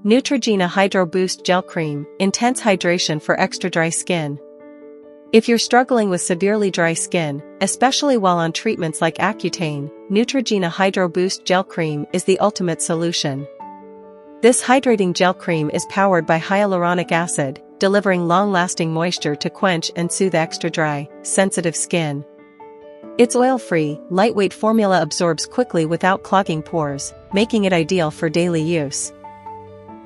Neutrogena Hydro Boost Gel Cream, intense hydration for extra dry skin. If you're struggling with severely dry skin, especially while on treatments like Accutane, Neutrogena Hydro Boost Gel Cream is the ultimate solution. This hydrating gel cream is powered by hyaluronic acid, delivering long-lasting moisture to quench and soothe extra dry, sensitive skin. Its oil-free, lightweight formula absorbs quickly without clogging pores, making it ideal for daily use.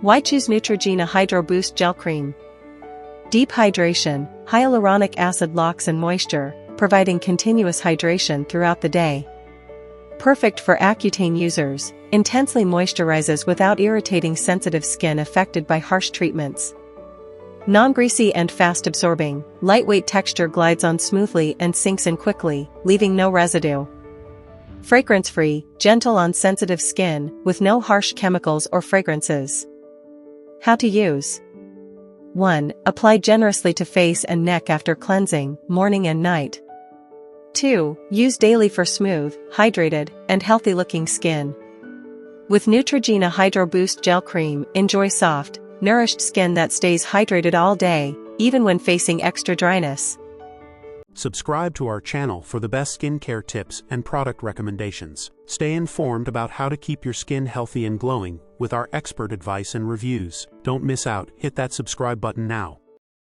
Why choose Neutrogena Hydro Boost Gel Cream? Deep hydration, hyaluronic acid locks in moisture, providing continuous hydration throughout the day. Perfect for Accutane users, intensely moisturizes without irritating sensitive skin affected by harsh treatments. Non-greasy and fast-absorbing, lightweight texture glides on smoothly and sinks in quickly, leaving no residue. Fragrance-free, gentle on sensitive skin, with no harsh chemicals or fragrances. How to use. 1. Apply generously to face and neck after cleansing, morning and night. 2. Use daily for smooth, hydrated, and healthy-looking skin. With Neutrogena Hydro Boost Gel Cream, enjoy soft, nourished skin that stays hydrated all day, even when facing extra dryness. Subscribe to our channel for the best skincare tips and product recommendations. Stay informed about how to keep your skin healthy and glowing with our expert advice and reviews. Don't miss out, hit that subscribe button now.